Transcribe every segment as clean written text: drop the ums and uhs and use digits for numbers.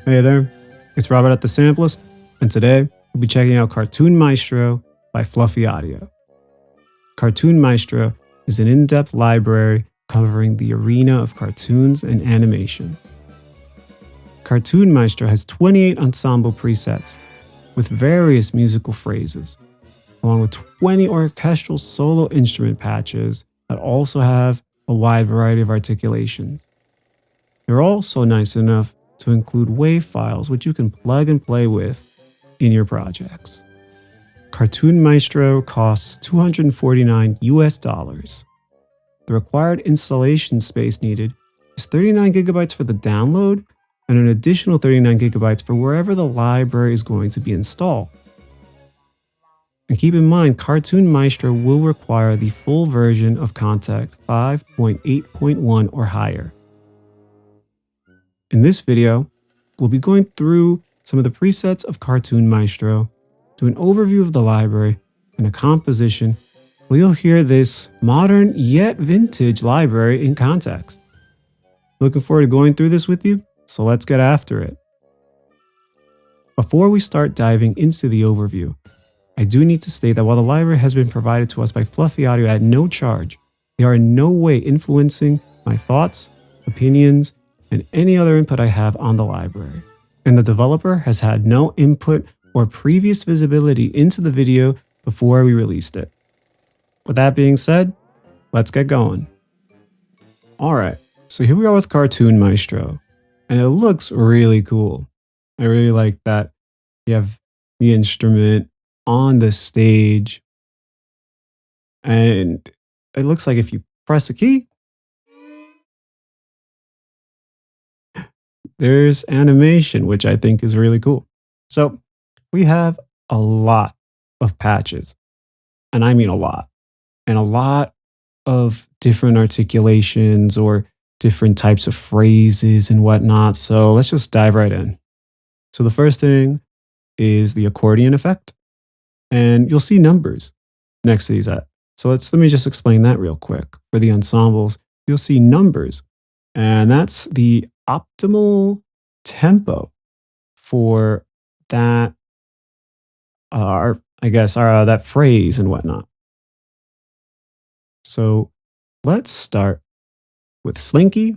Hey there, it's Robert at the Sampleist, and today we'll be checking out Cartoon Maestro by Fluffy Audio. Cartoon Maestro is an in-depth library covering the arena of cartoons and animation. Cartoon Maestro has 28 ensemble presets with various musical phrases, along with 20 orchestral solo instrument patches that also have a wide variety of articulations. They're also nice enough to include WAV files which you can plug and play with in your projects. Cartoon Maestro costs $249 US. The required installation space needed is 39 gigabytes for the download and an additional 39 gigabytes for wherever the library is going to be installed. And keep in mind, Cartoon Maestro will require the full version of Contact 5.8.1 or higher. In this video, we'll be going through some of the presets of Cartoon Maestro, do an overview of the library, and a composition where you'll hear this modern yet vintage library in context. Looking forward to going through this with you, so let's get after it. Before we start diving into the overview, I do need to state that while the library has been provided to us by Fluffy Audio at no charge, they are in no way influencing my thoughts, opinions, and any other input I have on the library. And the developer has had no input or previous visibility into the video before we released it. With that being said, let's get going. Alright, so here we are with Cartoon Maestro, and it looks really cool. I really like that you have the instrument on the stage, and it looks like if you press a key, there's animation, which I think is really cool. So we have a lot of patches, and I mean a lot, and a lot of different articulations or different types of phrases and whatnot. So let's just dive right in. So the first thing is the accordion effect, and you'll see numbers next to these. So let me just explain that real quick. For the ensembles, you'll see numbers, and that's the optimal tempo for that, that phrase and whatnot. So let's start with Slinky.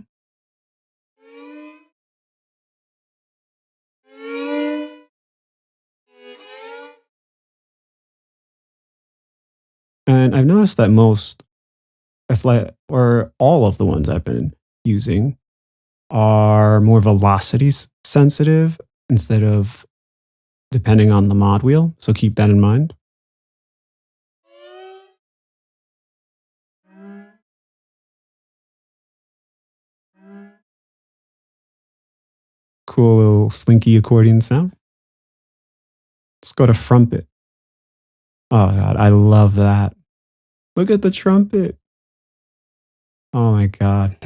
And I've noticed that all of the ones I've been using are more velocity sensitive instead of depending on the mod wheel. So keep that in mind. Cool little slinky accordion sound. Let's go to trumpet. Oh God, I love that. Look at the trumpet. Oh my God.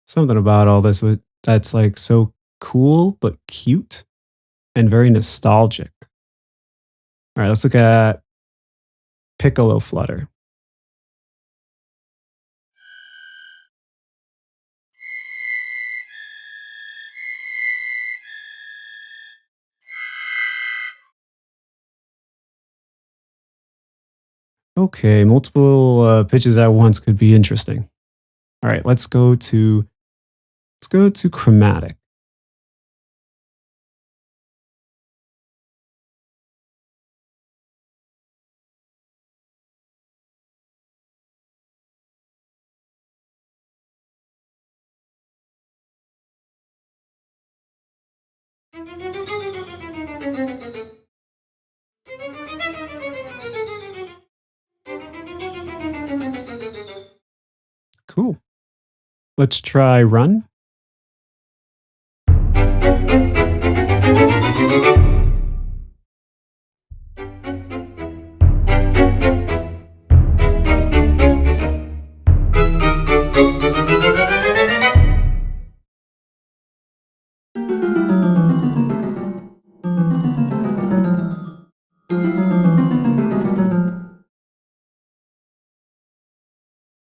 Something about all this that's like so cool but cute and very nostalgic. All right, let's look at piccolo flutter. Okay, multiple pitches at once could be interesting. All right, let's go to chromatic. Cool. Let's try run.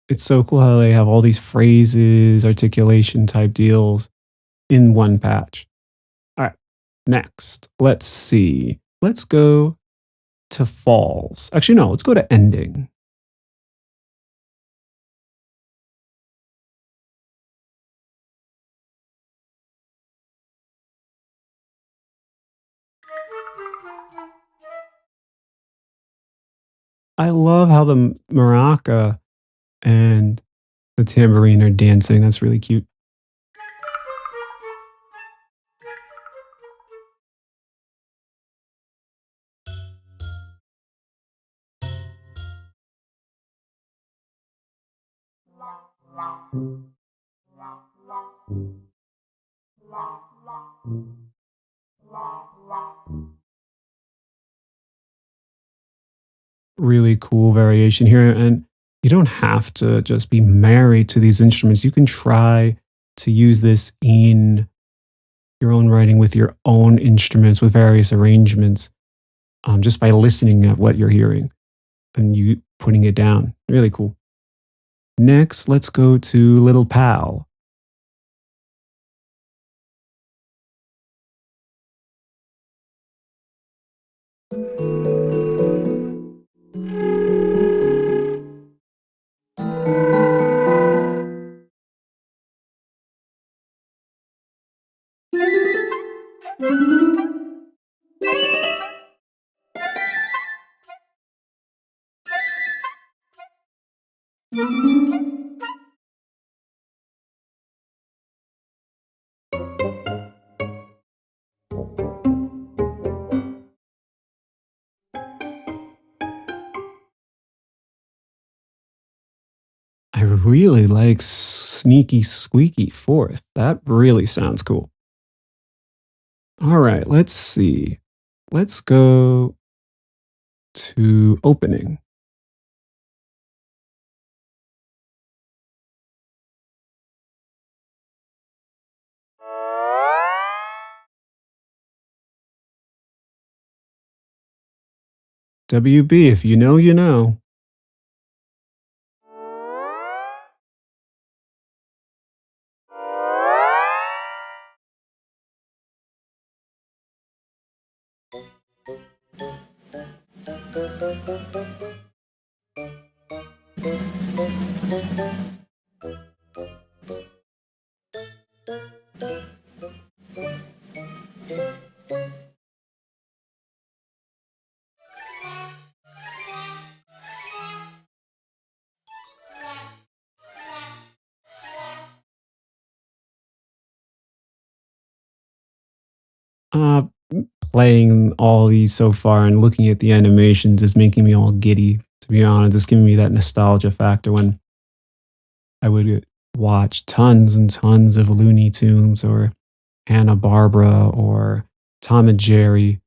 It's so cool how they have all these phrases, articulation type deals in one patch. All right, next, let's see. Let's go to falls. Actually, no, let's go to ending. I love how the maraca and the tambourine are dancing. That's really cute. Really cool variation here. And you don't have to just be married to these instruments. You can try to use this in your own writing with your own instruments with various arrangements, just by listening at what you're hearing and you putting it down. Really cool. Next, let's go to Little Pal. I really like Sneaky Squeaky Fourth. That really sounds cool. All right, let's see. Let's go to opening. WB, if you know, you know. Uh, Playing all these so far and looking at the animations is making me all giddy, to be honest. It's giving me that nostalgia factor when I would watch tons and tons of Looney Tunes or Hanna-Barbera or Tom and Jerry.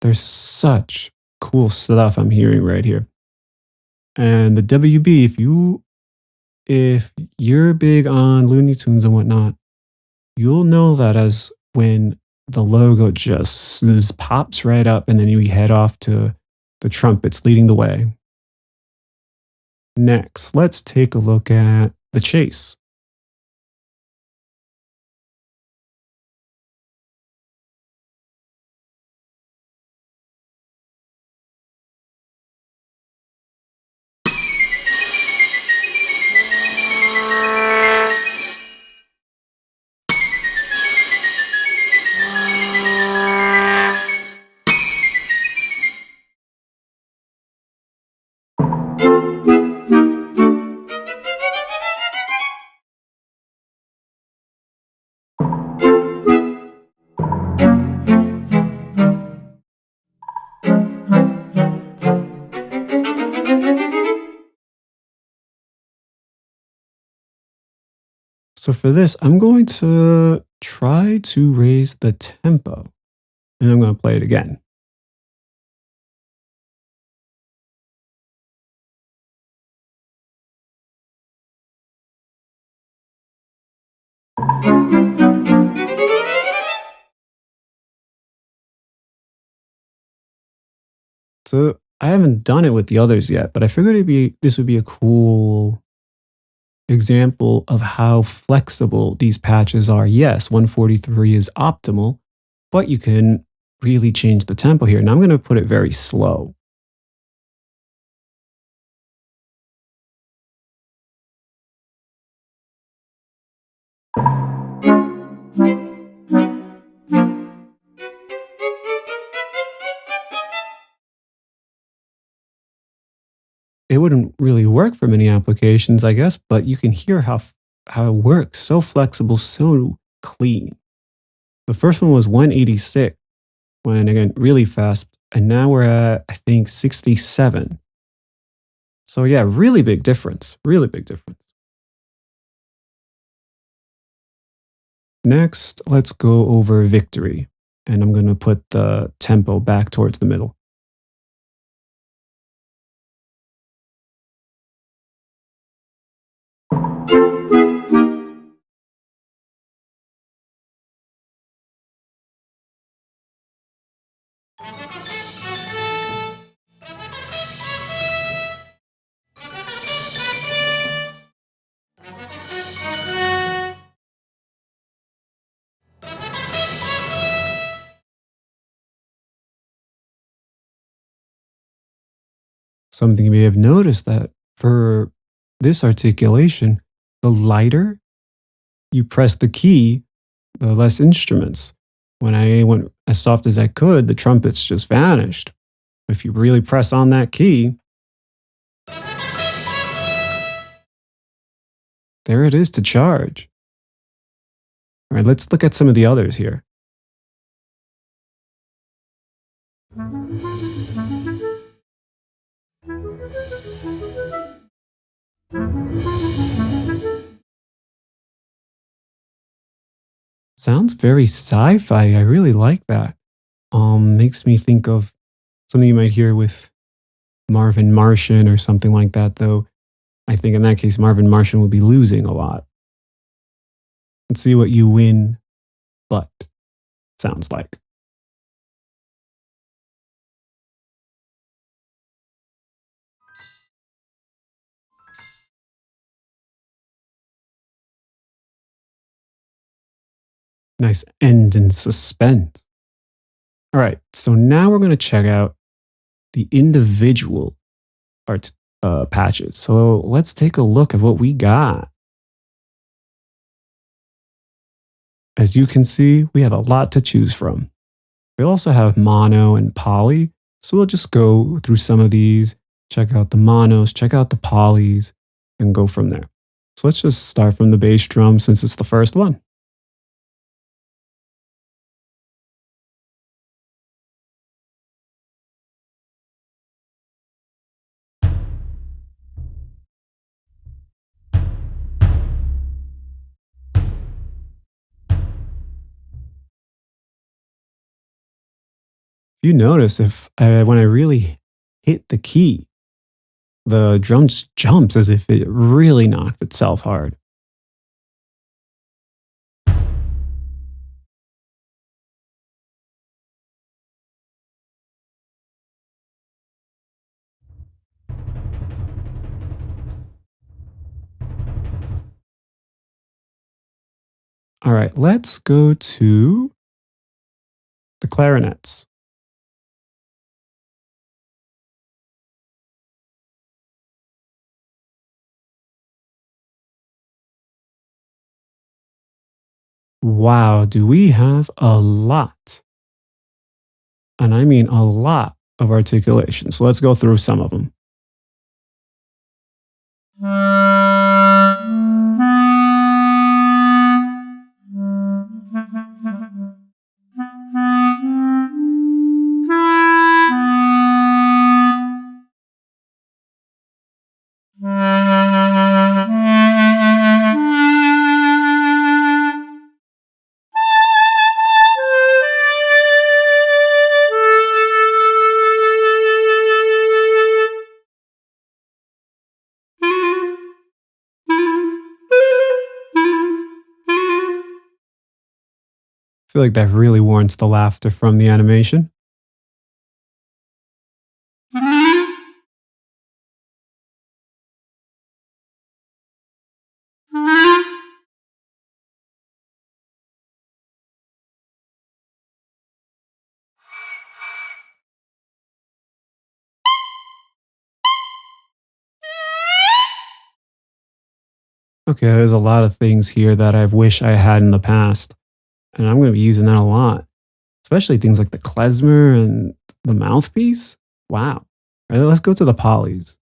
There's such cool stuff I'm hearing right here. And the WB, if you're big on Looney Tunes and whatnot, you'll know that as when the logo just pops right up and then you head off to the trumpets leading the way. Next, let's take a look at the chase. So for this, I'm going to try to raise the tempo and I'm going to play it again. So I haven't done it with the others yet, but I figured this would be a cool example of how flexible these patches are. Yes, 143 is optimal, but you can really change the tempo here. And I'm going to put it very slow. It wouldn't really work for many applications, I guess, but you can hear how it works. So flexible, so clean. The first one was 186 when again really fast, and now we're at I think 67. So yeah, really big difference. Really big difference. Next, let's go over victory, and I'm going to put the tempo back towards the middle. Something you may have noticed that for this articulation, the lighter you press the key, the less instruments. When I went as soft as I could, the trumpets just vanished. If you really press on that key, there it is to charge. All right, let's look at some of the others here. Sounds very sci-fi. I really like that. Makes me think of something you might hear with Marvin Martian or something like that, though. I think in that case, Marvin Martian would be losing a lot. Let's see what you win, but sounds like. Nice end in suspense. All right, so now we're going to check out the individual art patches. So let's take a look at what we got. As you can see, we have a lot to choose from. We also have mono and poly, so we'll just go through some of these, check out the monos, check out the polys, and go from there. So let's just start from the bass drum since it's the first one. You notice if when I really hit the key, the drum just jumps as if it really knocked itself hard. All right, let's go to the clarinets. Wow, do we have a lot? And I mean a lot of articulations. So let's go through some of them. I feel like that really warrants the laughter from the animation. Okay, there's a lot of things here that I wish I had in the past, and I'm going to be using that a lot, especially things like the klezmer and the mouthpiece. Wow. All right, let's go to the polys.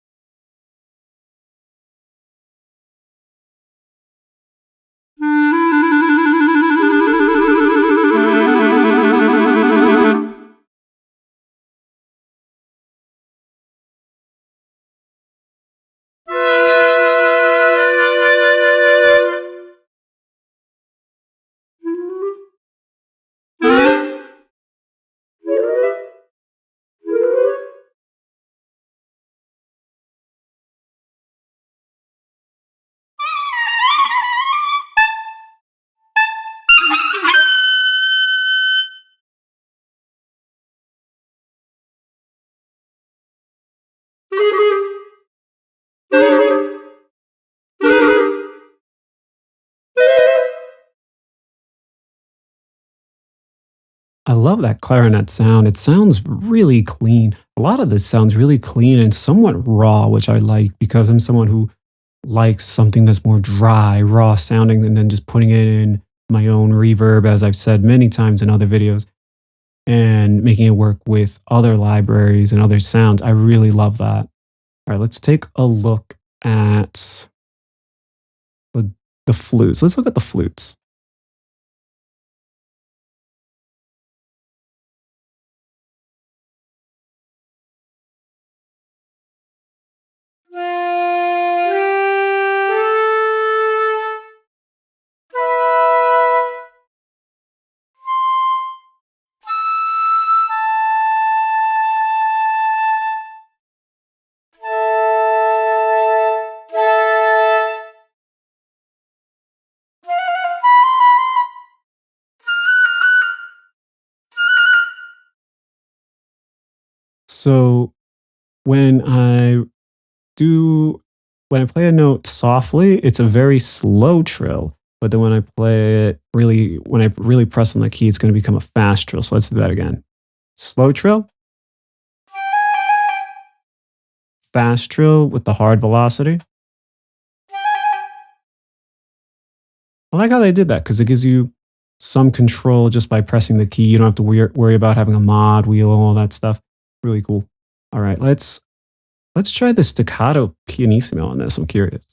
I love that clarinet sound. It sounds really clean. A lot of this sounds really clean and somewhat raw, which I like because I'm someone who likes something that's more dry, raw sounding, and then just putting it in my own reverb, as I've said many times in other videos, and making it work with other libraries and other sounds. I really love that. All right, let's take a look at the, the flutes. Let's look at the flutes. So when I do when I play a note softly, it's a very slow trill. But then when I really press on the key, it's going to become a fast trill. So let's do that again. Slow trill, fast trill with the hard velocity. I like how they did that because it gives you some control just by pressing the key. You don't have to worry about having a mod wheel and all that stuff. Really cool. All right, let's try the staccato pianissimo on this. I'm curious.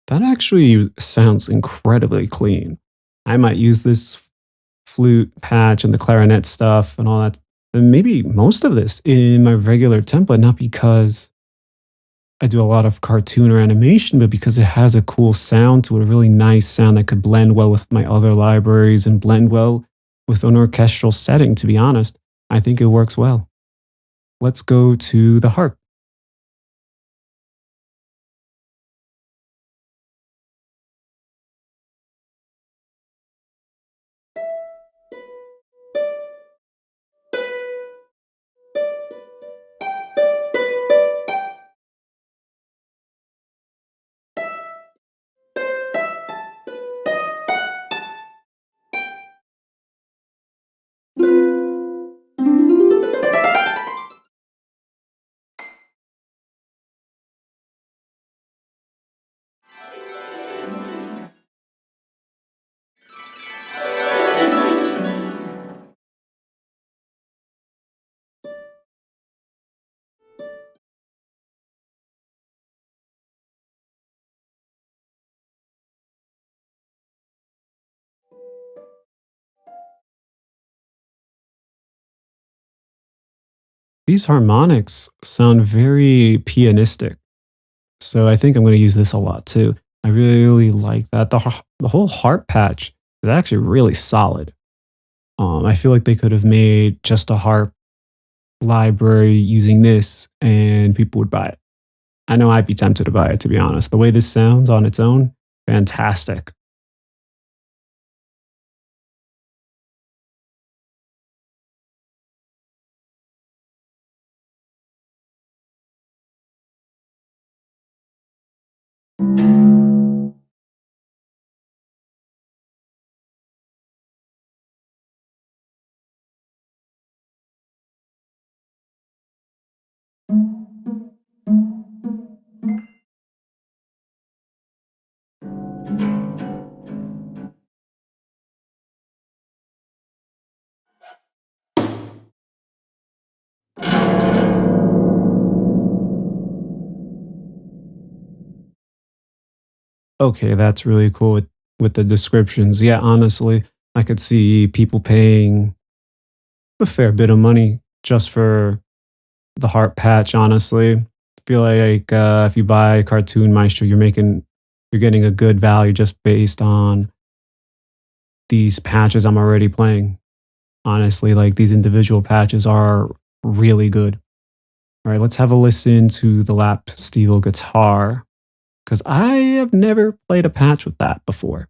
That actually sounds incredibly clean. I might use this flute patch and the clarinet stuff and all that, and maybe most of this in my regular template, not because I do a lot of cartoon or animation, but because it has a cool sound to it, a really nice sound that could blend well with my other libraries and blend well with an orchestral setting, to be honest. I think it works well. Let's go to the harp. These harmonics sound very pianistic. So I think I'm going to use this a lot too. I really like that. The whole harp patch is actually really solid. I feel like they could have made just a harp library using this and people would buy it. I know I'd be tempted to buy it, to be honest. The way this sounds on its own, fantastic. Okay, that's really cool with the descriptions. Yeah, honestly, I could see people paying a fair bit of money just for the heart patch, honestly. I feel like if you buy Cartoon Maestro, you're getting a good value just based on these patches I'm already playing. Honestly, like these individual patches are really good. All right, let's have a listen to the lap steel guitar because I have never played a patch with that before.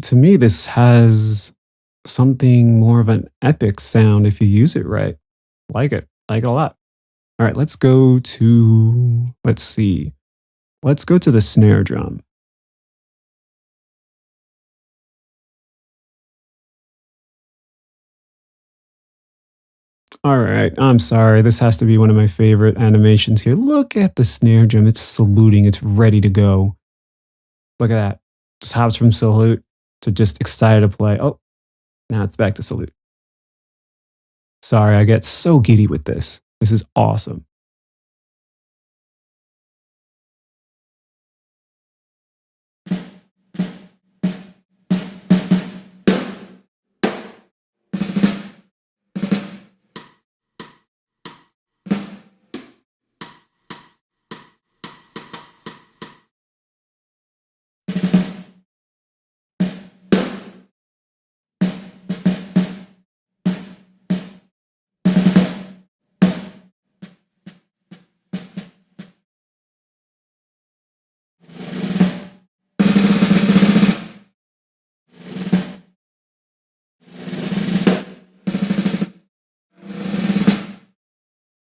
To me, this has something more of an epic sound if you use it right. Like it a lot. All right, let's see. Let's go to the snare drum. All right, I'm sorry. This has to be one of my favorite animations here. Look at the snare drum. It's saluting. It's ready to go. Look at that. Just hops from salute to just excited to play. Oh, now it's back to salute. Sorry, I get so giddy with this. This is awesome.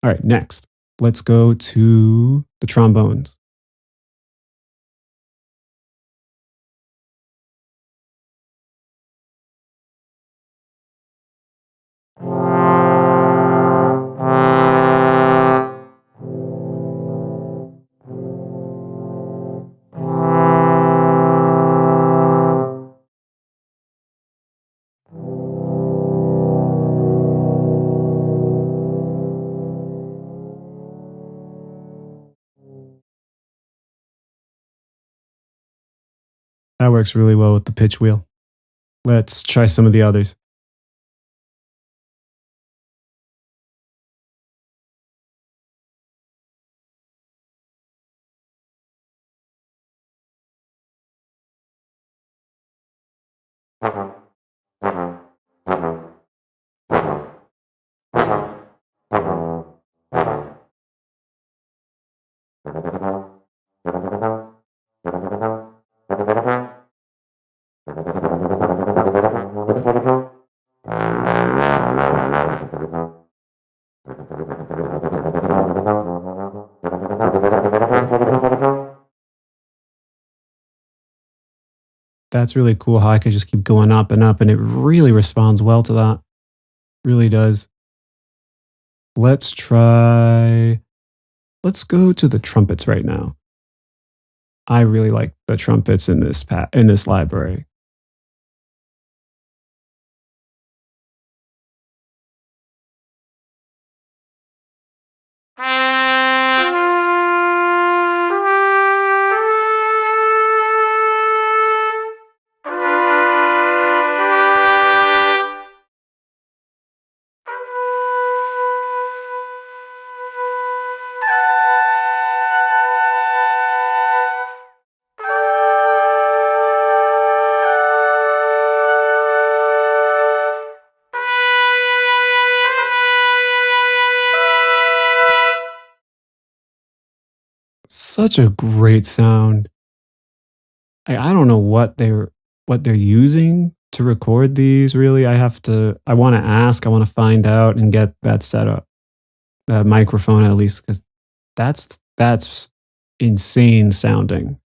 All right, next, let's go to the trombones. That works really well with the pitch wheel. Let's try some of the others. That's really cool how I could just keep going up, and it really responds well to that. Really does. Let's try. Let's go to the trumpets right now. I really like the trumpets in in this library. Such a great sound. I don't know what they're using to record these really. I want to ask, I want to find out and get that set up. microphone at least, because that's insane sounding.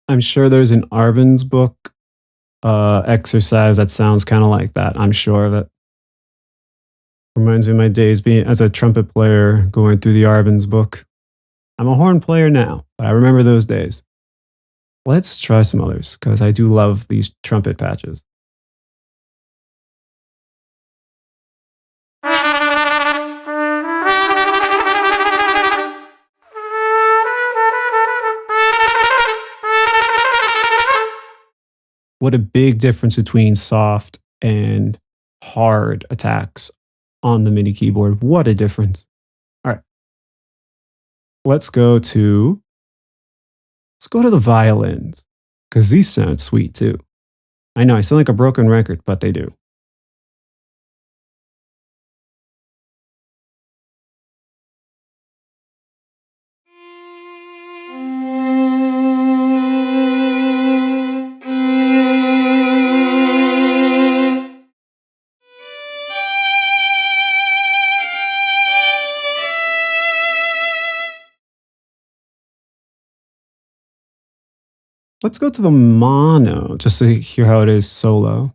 I'm sure there's an Arben's book exercise that sounds kind of like that. I'm sure of it. Reminds me of my days being as a trumpet player going through the Arben's book. I'm a horn player now, but I remember those days. Let's try some others because I do love these trumpet patches. What a big difference between soft and hard attacks on the MIDI keyboard. What a difference. All right. Let's go to the violins because these sound sweet too. I know I sound like a broken record, but they do. Let's go to the mono just to hear how it is solo.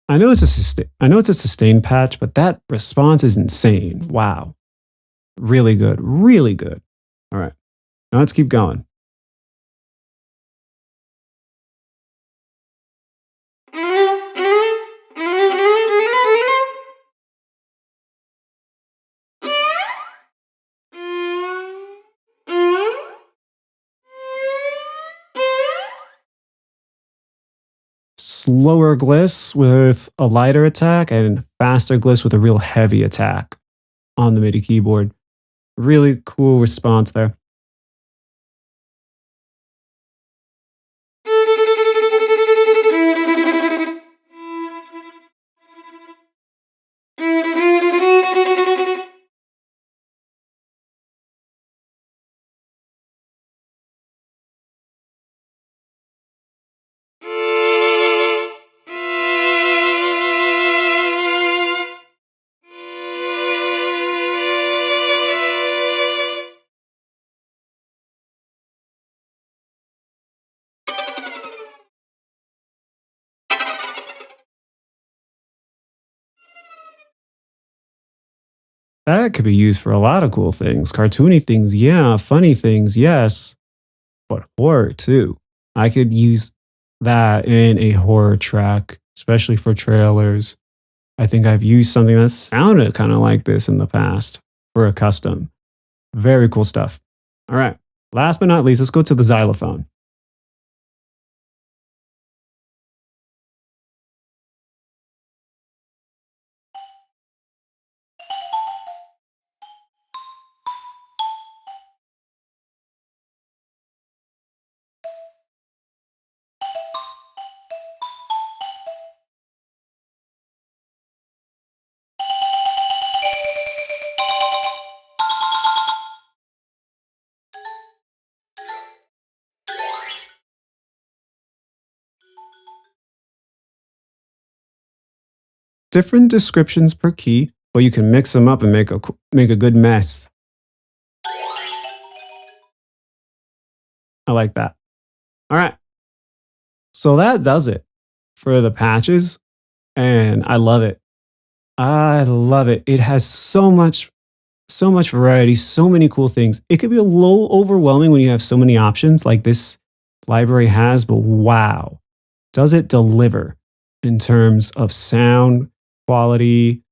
I know it's a sustained patch, but that response is insane. Wow. Really good. Really good. All right. Now let's keep going. Slower gliss with a lighter attack and faster gliss with a real heavy attack on the MIDI keyboard. Really cool response there. That could be used for a lot of cool things. Cartoony things, yeah. Funny things, yes. But horror too. I could use that in a horror track, especially for trailers. I think I've used something that sounded kind of like this in the past for a custom. Very cool stuff. All right. Last but not least, let's go to the xylophone. Different descriptions per key, but you can mix them up and make a good mess. I like that. All right. So that does it for the patches, and I love it. I love it. It has so much variety, so many cool things. It could be a little overwhelming when you have so many options like this library has, but wow, does it deliver in terms of sound quality,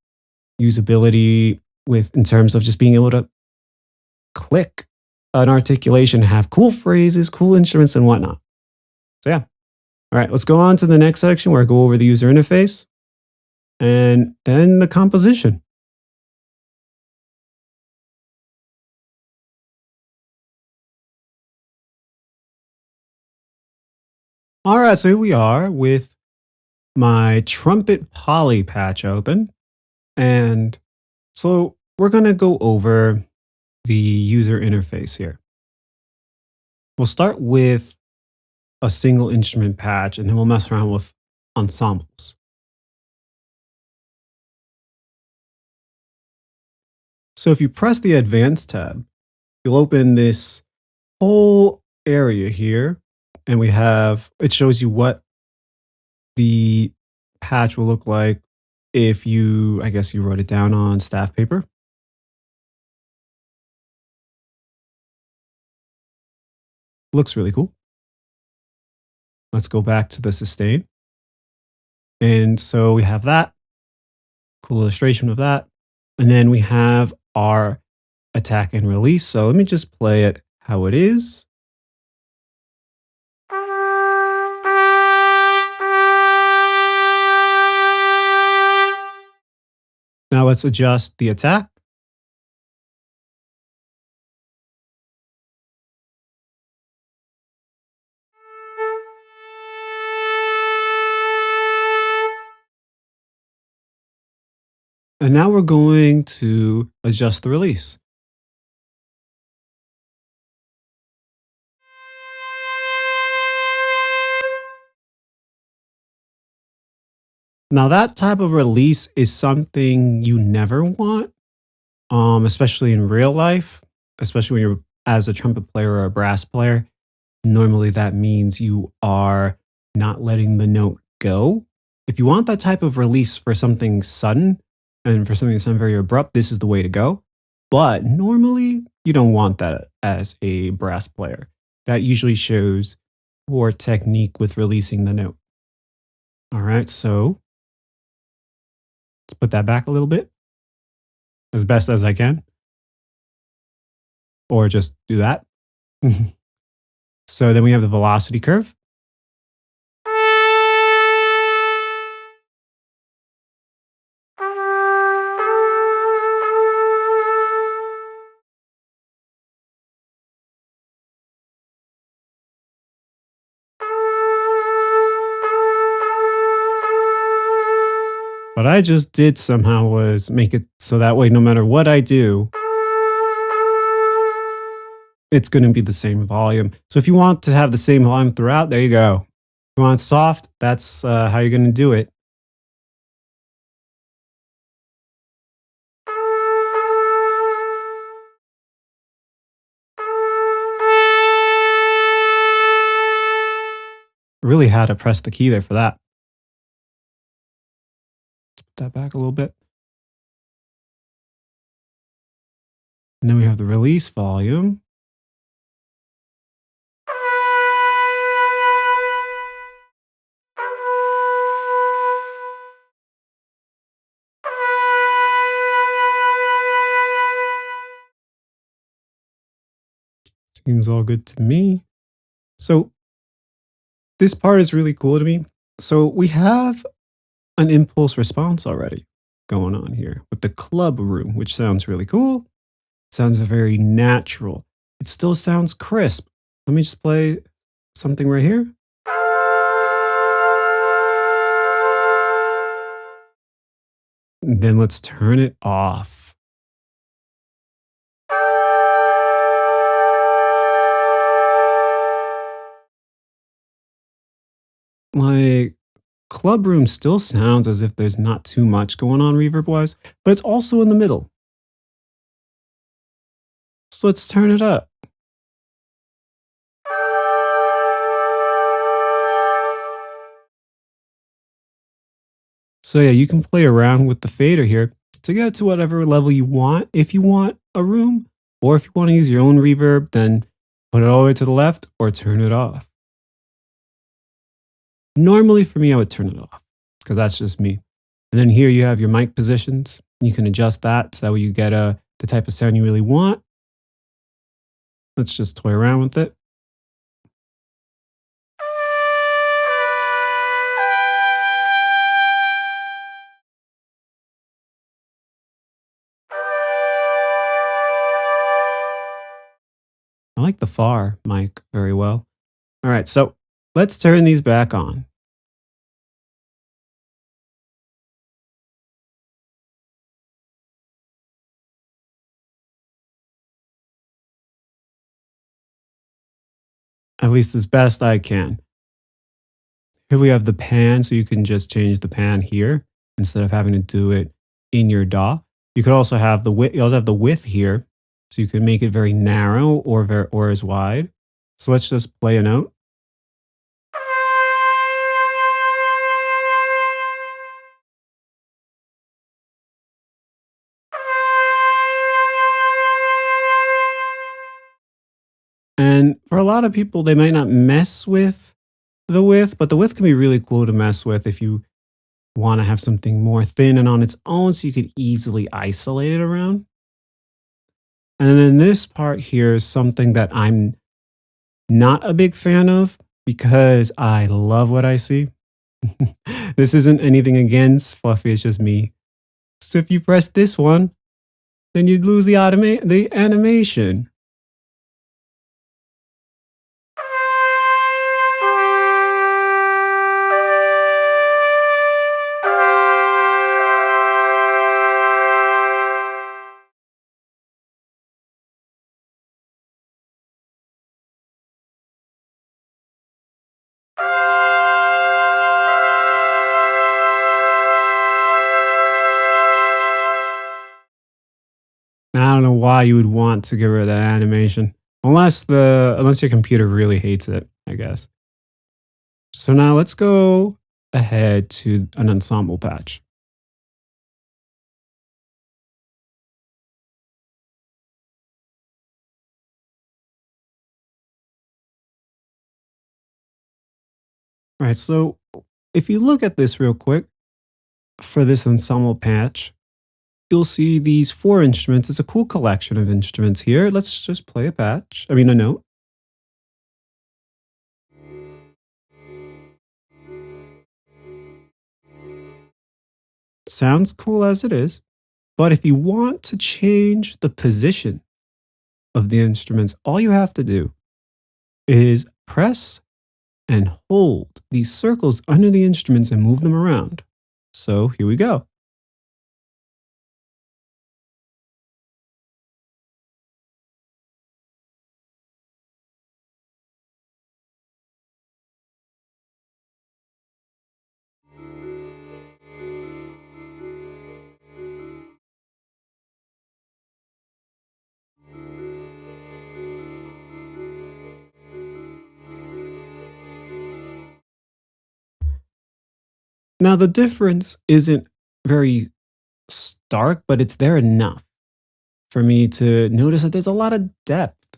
usability, with in terms of just being able to click an articulation have cool phrases, cool instruments, and whatnot. So, yeah. All right, let's go on to the next section where I go over the user interface and then the composition. All right, so here we are with my trumpet poly patch open. And so we're going to go over the user interface here. We'll start with a single instrument patch and then we'll mess around with ensembles. So if you press the Advanced tab, you'll open this whole area here and it shows you what the patch will look like if I guess you wrote it down on staff paper. Looks really cool. Let's go back to the sustain. And so we have that cool illustration of that. And then we have our attack and release. So let me just play it how it is. Now let's adjust the attack. And now we're going to adjust the release. Now that type of release is something you never want, especially in real life, especially when you're as a trumpet player or a brass player. Normally that means you are not letting the note go. If you want that type of release for something sudden and for something that sounds very abrupt, this is the way to go. But normally you don't want that as a brass player. That usually shows poor technique with releasing the note. All right, so let's put that back a little bit as best as I can, or just do that. So then we have the velocity curve. What I just did somehow was make it so that way no matter what I do, it's going to be the same volume. So if you want to have the same volume throughout, there you go. If you want soft, that's how you're going to do it. Really had to press the key there for that. Let's put that back a little bit. And then we have the release volume. Seems all good to me. So this part is really cool to me. So we have an impulse response already going on here with the club room, which sounds really cool. Sounds very natural. It still sounds crisp. Let me just play something right here. And then let's turn it off. Like, club room still sounds as if there's not too much going on reverb wise, but it's also in the middle. So let's turn it up. So yeah, you can play around with the fader here to get to whatever level you want. If you want a room, or if you want to use your own reverb, then put it all the way to the left or turn it off. Normally for me, I would turn it off because that's just me. And then here you have your mic positions. You can adjust that so that way you get the type of sound you really want. Let's just toy around with it. I like the far mic very well. All right, so let's turn these back on. At least as best I can. Here we have the pan, so you can just change the pan here instead of having to do it in your DAW. You could also have the width. You also have the width here, so you can make it very narrow or as wide. So let's just play a note. And for a lot of people, they might not mess with the width, but the width can be really cool to mess with if you want to have something more thin and on its own, so you could easily isolate it around. And then this part here is something that I'm not a big fan of because I love what I see. This isn't anything against Fluffy, it's just me. So if you press this one, then you'd lose the animation. And I don't know why you would want to get rid of that animation. Unless your computer really hates it, I guess. So now let's go ahead to an ensemble patch. All right, so if you look at this real quick, for this ensemble patch, you'll see these four instruments. It's a cool collection of instruments here. Let's just play a note. Sounds cool as it is. But if you want to change the position of the instruments, all you have to do is press and hold these circles under the instruments and move them around. So here we go. Now, the difference isn't very stark, but it's there enough for me to notice that there's a lot of depth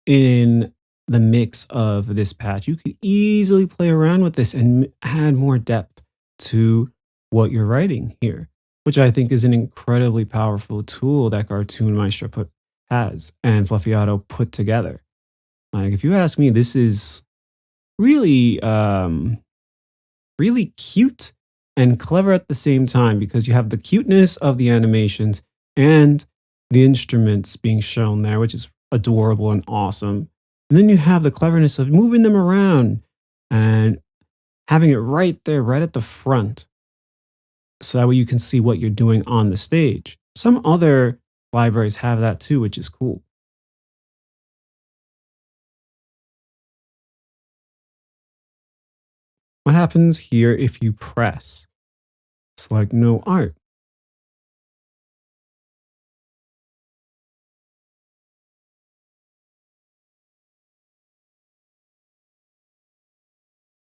in the mix of this patch. You could easily play around with this and add more depth to what you're writing here, which I think is an incredibly powerful tool that Cartoon Maestro has and Fluffy Auto put together. Like, if you ask me, this is really, really cute and clever at the same time because you have the cuteness of the animations and the instruments being shown there, which is adorable and awesome. And then you have the cleverness of moving them around and having it right there, right at the front. So that way you can see what you're doing on the stage. Some other libraries have that too, which is cool. What happens here if you press? Select no art.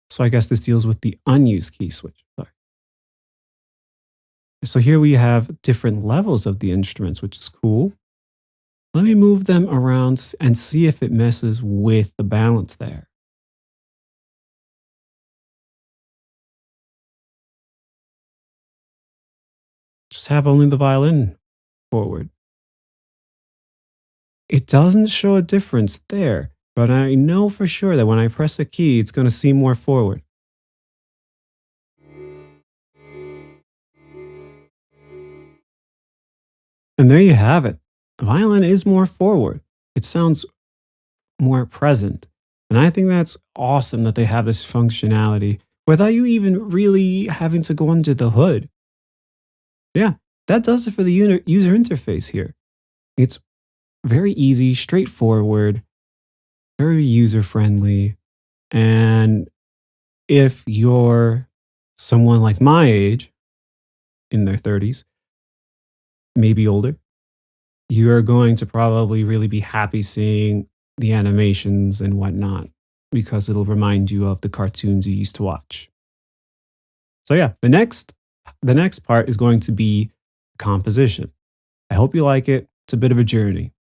So I guess this deals with the unused key switch. Sorry. So here we have different levels of the instruments, which is cool. Let me move them around and see if it messes with the balance there. Just have only the violin forward. It doesn't show a difference there, but I know for sure that when I press a key, it's going to seem more forward. And there you have it. The violin is more forward. It sounds more present. And I think that's awesome that they have this functionality without you even really having to go under the hood. Yeah, that does it for the user interface here. It's very easy, straightforward, very user friendly. And if you're someone like my age, in their 30s, maybe older, you're going to probably really be happy seeing the animations and whatnot because it'll remind you of the cartoons you used to watch. So yeah, the next part is going to be composition. I hope you like it. It's a bit of a journey.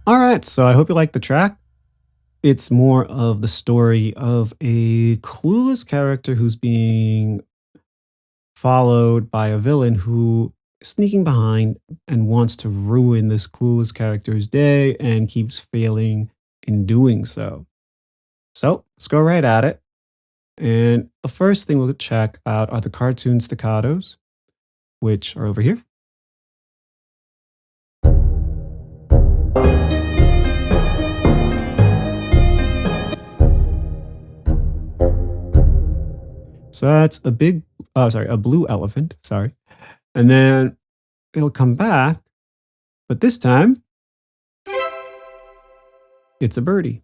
All right, so I hope you like the track. It's more of the story of a clueless character who's being followed by a villain who is sneaking behind and wants to ruin this clueless character's day and keeps failing in doing so. So let's go right at it. And the first thing we'll check out are the cartoon staccatos, which are over here. So that's a blue elephant, sorry. And then it'll come back, but this time it's a birdie.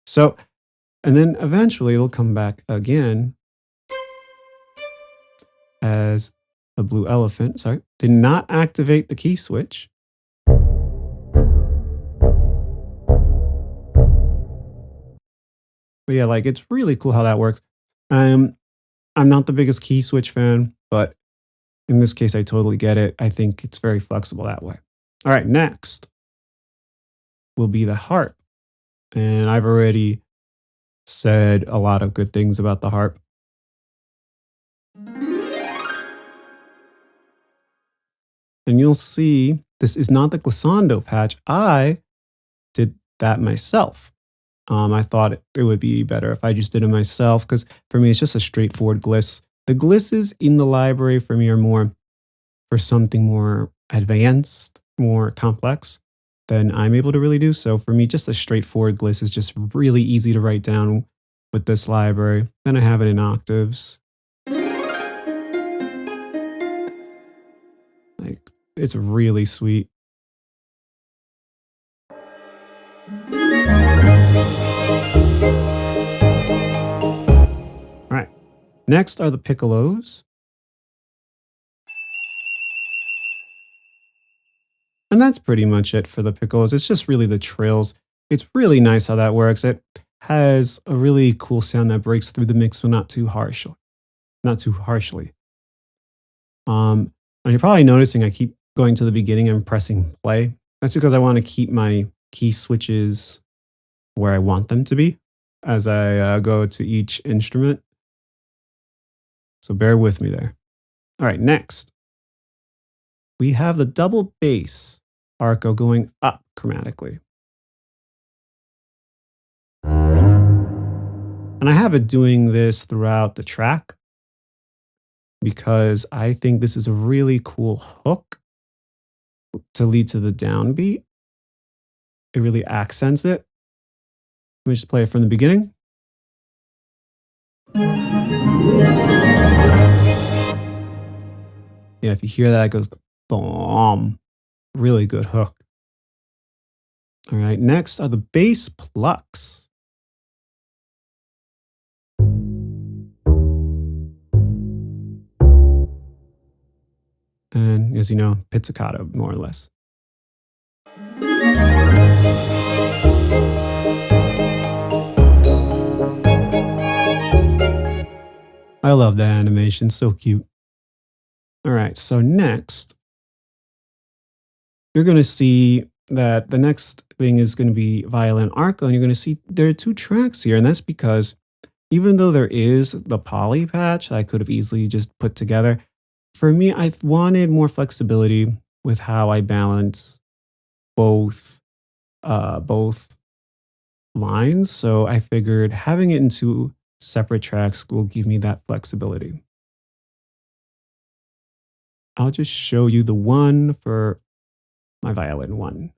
So, and then eventually it'll come back again as a blue elephant. Sorry, did not activate the key switch. But yeah, like it's really cool how that works. Um, I'm not the biggest key switch fan, but in this case, I totally get it. I think it's very flexible that way. All right, next will be the harp. And I've already said a lot of good things about the harp. And you'll see this is not the glissando patch. I did that myself. I thought it would be better if I just did it myself because for me, it's just a straightforward gliss. The glisses in the library for me are more for something more advanced, more complex than I'm able to really do. So for me, just a straightforward gliss is just really easy to write down with this library. Then I have it in octaves. Like it's really sweet. All right. Next are the piccolos. And that's pretty much it for the piccolos. It's just really the trills. It's really nice how that works. It has a really cool sound that breaks through the mix, but not too harshly. And you're probably noticing I keep going to the beginning and pressing play. That's because I want to keep my key switches where I want them to be as I go to each instrument. So bear with me there. All right, next we have the double bass arco going up chromatically. And I have it doing this throughout the track because I think this is a really cool hook to lead to the downbeat. It really accents it. Let me just play it from the beginning. Yeah, if you hear that, it goes boom. Really good hook. All right, next are the bass plucks. And as you know, pizzicato, more or less. I love that animation, so cute. All right, so next, you're going to see that the next thing is going to be violin arco, and you're going to see there are two tracks here, and that's because even though there is the poly patch that I could have easily just put together, for me, I wanted more flexibility with how I balance both both lines. So I figured having it into separate tracks will give me that flexibility. I'll just show you the one for my violin one.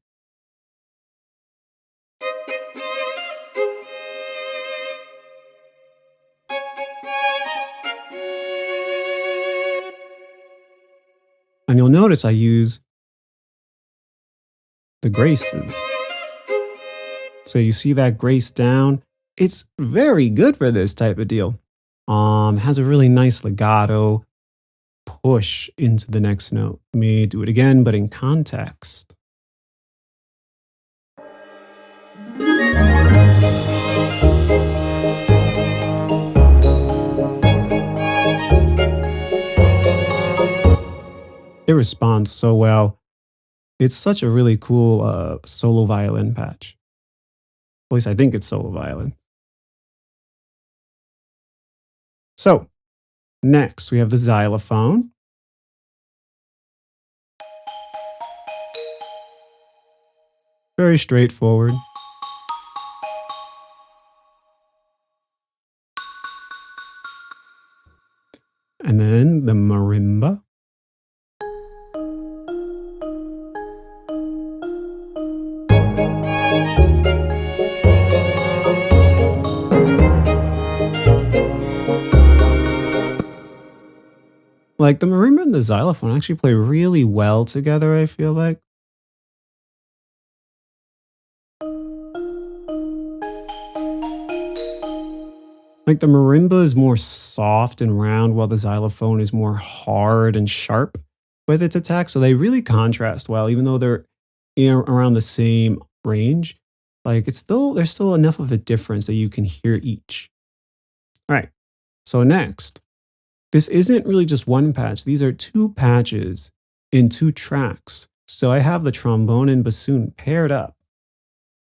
And you'll notice I use the graces. So you see that grace down? It's very good for this type of deal. Has a really nice legato push into the next note. Let me do it again, but in context. It responds so well. It's such a really cool solo violin patch. At least I think it's solo violin. So next we have the xylophone. Very straightforward. And then the marimba. Like the marimba and the xylophone actually play really well together, I feel like. Like the marimba is more soft and round, while the xylophone is more hard and sharp with its attack. So they really contrast well, even though they're around the same range. Like there's still enough of a difference that you can hear each. All right. So next, this isn't really just one patch. These are two patches in two tracks. So I have the trombone and bassoon paired up.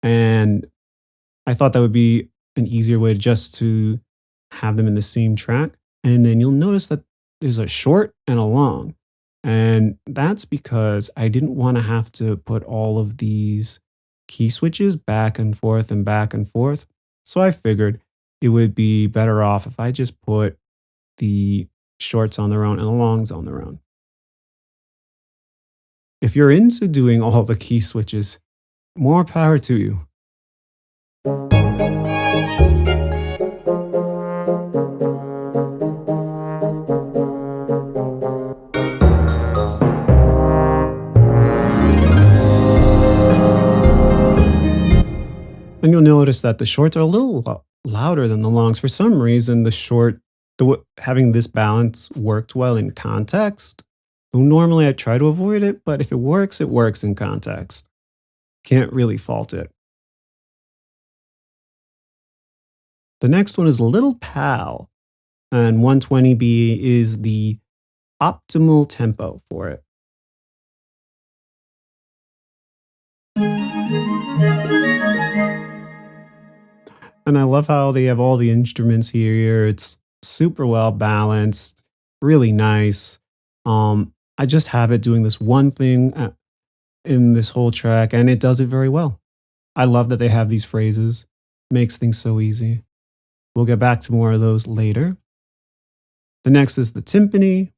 And I thought that would be an easier way just to have them in the same track. And then you'll notice that there's a short and a long. And that's because I didn't want to have to put all of these key switches back and forth and back and forth. So I figured it would be better off if I just put the shorts on their own and the longs on their own. If you're into doing all the key switches, more power to you. And you'll notice that the shorts are a little louder than the longs. For some reason, having this balance worked well in context. Normally I try to avoid it, but if it works in context. Can't really fault it. The next one is Little Pal, and 120B is the optimal tempo for it. And I love how they have all the instruments here. It's super well balanced, really nice. I just have it doing this one thing in this whole track, and it does it very well. I love that they have these phrases, makes things so easy. We'll get back to more of those later. The next is the timpani.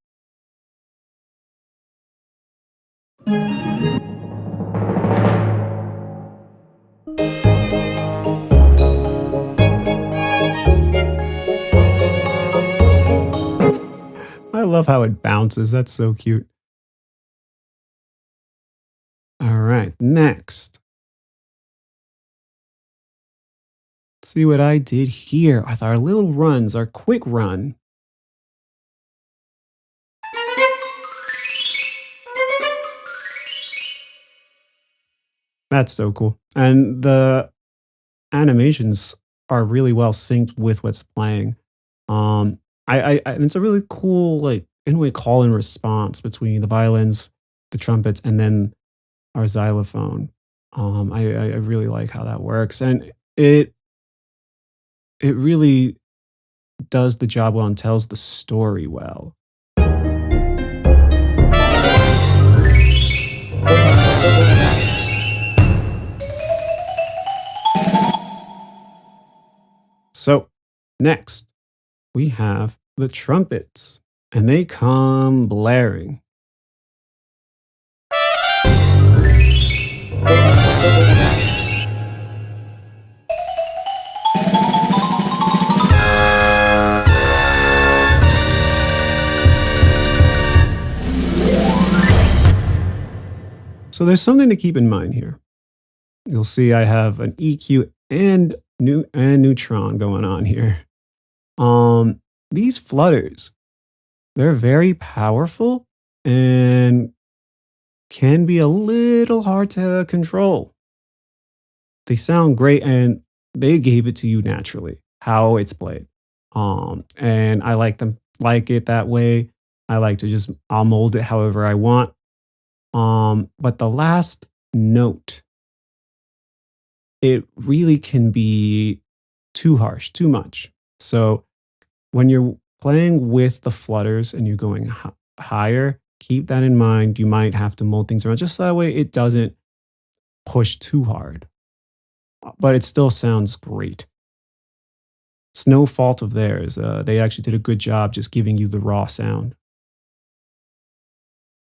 I love how it bounces. That's so cute. All right, next. See what I did here with our little runs, our quick run. That's so cool. And the animations are really well synced with what's playing. And it's a really cool, like, in a way, call and response between the violins, the trumpets, and then our xylophone. I really like how that works, and it really does the job well and tells the story well. So, next, we have the trumpets, and they come blaring. So there's something to keep in mind here. You'll see I have an EQ and neutron going on here. These flutters, they're very powerful and can be a little hard to control. They sound great and they gave it to you naturally, how it's played. And I like it that way. I like to just I'll mold it however I want. But the last note, it really can be too harsh, too much. So when you're playing with the flutters and you're going higher, keep that in mind. You might have to mold things around just so that way it doesn't push too hard, but it still sounds great. It's no fault of theirs. They actually did a good job just giving you the raw sound.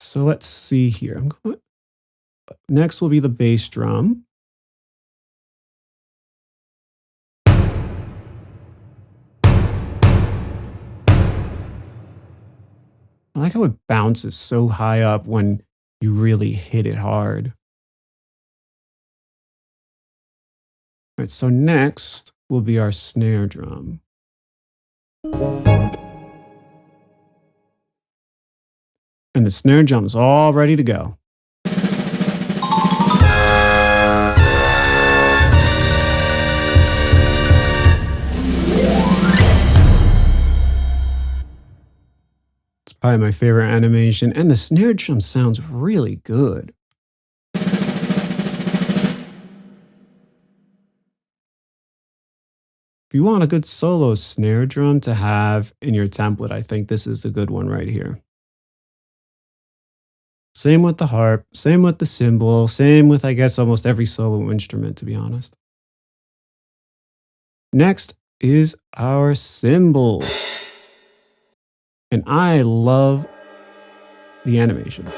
So let's see here. Next will be the bass drum. I like how it bounces so high up when you really hit it hard. All right, so next will be our snare drum. And the snare drum's all ready to go. It's probably my favorite animation, and the snare drum sounds really good. If you want a good solo snare drum to have in your template, I think this is a good one right here. Same with the harp, same with the cymbal, same with, I guess, almost every solo instrument, to be honest. Next is our cymbal. And I love the animation.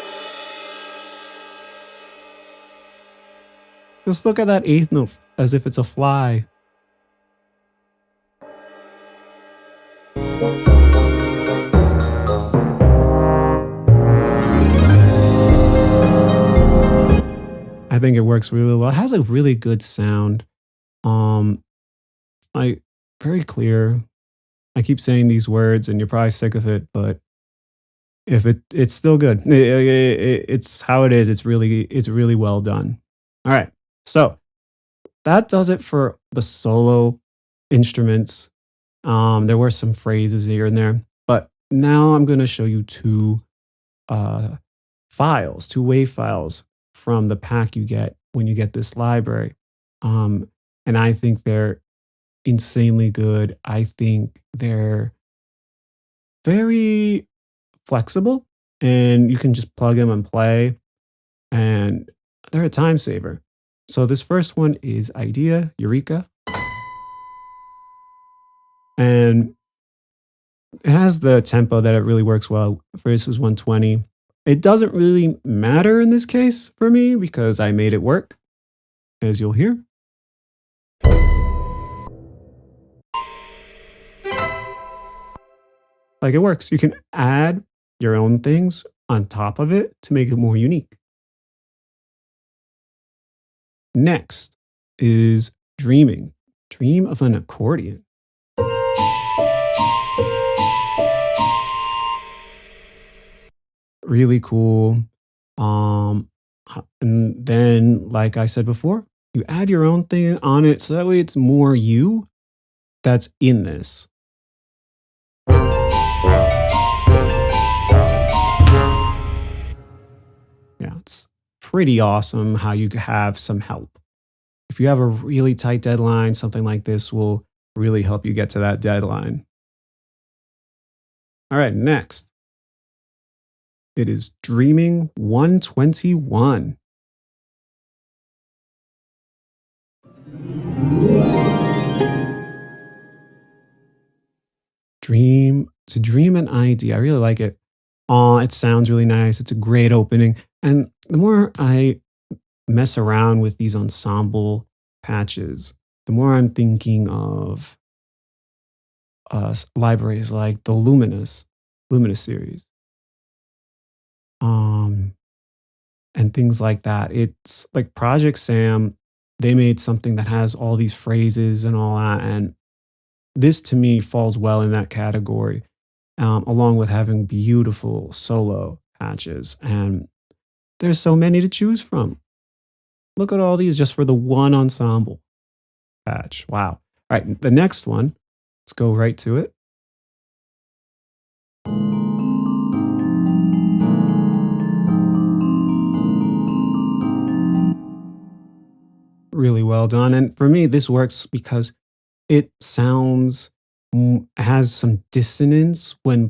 Just look at that eighth note as if it's a fly. I think it works really well. It has a really good sound. Um, like very clear. I keep saying these words, and you're probably sick of it, but if it's still good. It's how it is. It's really well done. All right, so that does it for the solo instruments There were some phrases here and there, but now I'm going to show you uh, two WAV files from the pack you get when you get this library. Um, and I think they're insanely good. I think they're very flexible and you can just plug them and play, and they're a time saver. So this first one is Idea Eureka, and it has the tempo that it really works well. First is 120. It doesn't really matter in this case for me because I made it work, as you'll hear. Like it works. You can add your own things on top of it to make it more unique. Next is Dreaming. Dream of an accordion. Really cool. Um, and then, like I said before, you add your own thing on it so that way it's more you that's in this. Yeah, it's pretty awesome how you have some help. If you have a really tight deadline, something like this will really help you get to that deadline. All right, next. It is Dreaming 121. To dream an idea. I really like it. It sounds really nice. It's a great opening. And the more I mess around with these ensemble patches, the more I'm thinking of libraries like the Luminous series, um, and things like that. It's like Project Sam. They made something that has all these phrases and all that, and this to me falls well in that category, along with having beautiful solo patches. And there's so many to choose from. Look at all these just for the one ensemble patch. Wow. All right, the next one, let's go right to it. Really well done. And for me, this works because it sounds has some dissonance when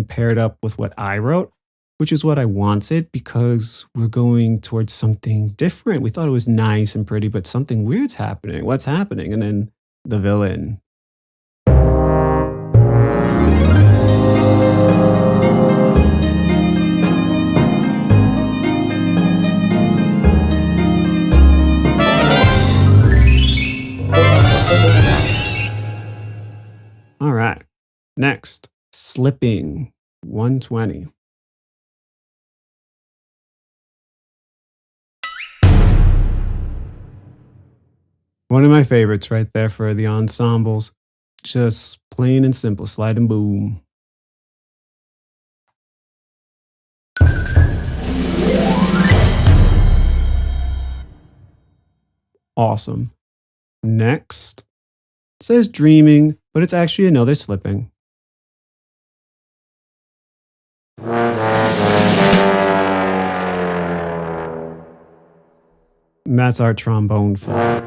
paired up with what I wrote, which is what I wanted because we're going towards something different. We thought it was nice and pretty, but something weird's happening. What's happening? And then the villain. All right. Next, Slipping 120. One of my favorites right there for the ensembles. Just plain and simple, slide and boom. Awesome. Next, it says Dreaming, but it's actually another Slipping. And that's our trombone fault.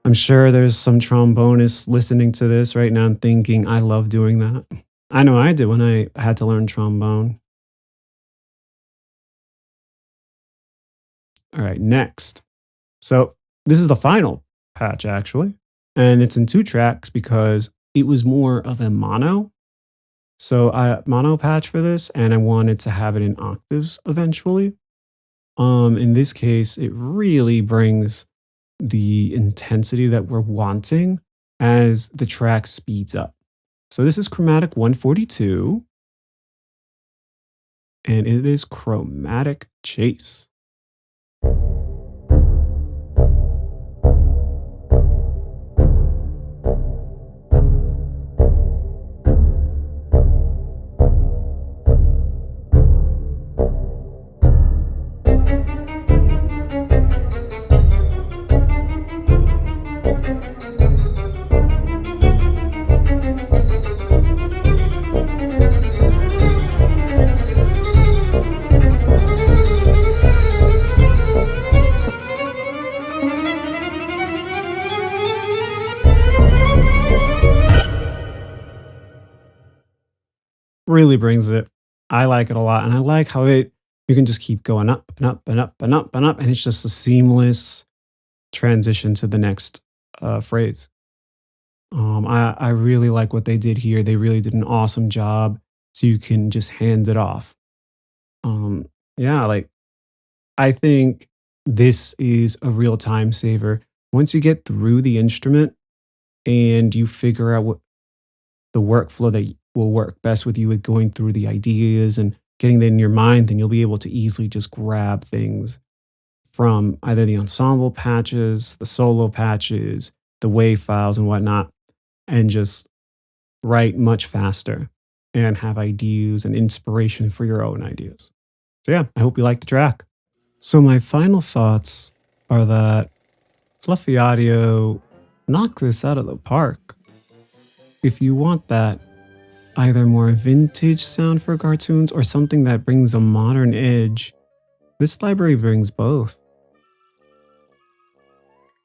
I'm sure there's some trombonists listening to this right now and thinking, I love doing that. I know I did when I had to learn trombone. All right, next. So this is the final patch, actually. And it's in 2 tracks because it was more of a mono. So I mono patch for this, and I wanted to have it in octaves eventually. In this case, it really brings the intensity that we're wanting as the track speeds up. So this is chromatic 142, and it is Chromatic Chase. really brings it. I like it a lot, and I like how you can just keep going up and up and up and up and up, and it's just a seamless transition to the next phrase. I really like what they did here. They really did an awesome job, so you can just hand it off. Um, yeah, like I think this is a real time saver. Once you get through the instrument and you figure out what the workflow that will work best with you with going through the ideas and getting that in your mind, then you'll be able to easily just grab things from either the ensemble patches, the solo patches, the WAV files and whatnot, and just write much faster and have ideas and inspiration for your own ideas. So yeah, I hope you like the track. So my final thoughts are that Fluffy Audio knocked this out of the park. If you want that either more vintage sound for cartoons or something that brings a modern edge, this library brings both.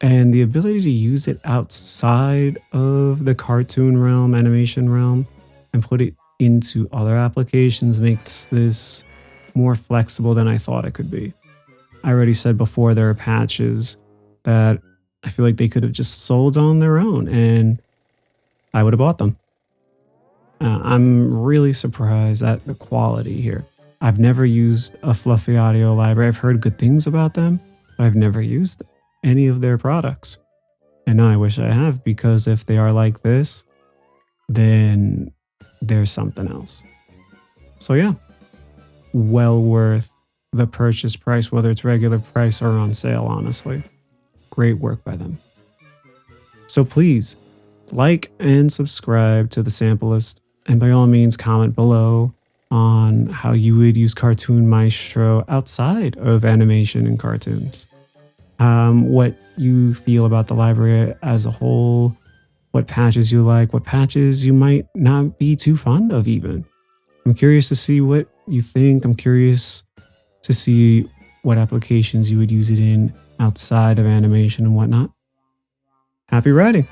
And the ability to use it outside of the cartoon realm, animation realm, and put it into other applications makes this more flexible than I thought it could be. I already said before there are patches that I feel like they could have just sold on their own and I would have bought them. I'm really surprised at the quality here. I've never used a Fluffy Audio library. I've heard good things about them, but I've never used any of their products. And now I wish I have, because if they are like this, then there's something else. So yeah, well worth the purchase price, whether it's regular price or on sale, honestly. Great work by them. So please like and subscribe to the Sampleist, and by all means comment below on how you would use Cartoon Maestro outside of animation and cartoons. What you feel about the library as a whole, what patches you like, what patches you might not be too fond of even. I'm curious to see what you think. I'm curious to see what applications you would use it in outside of animation and whatnot. Happy writing!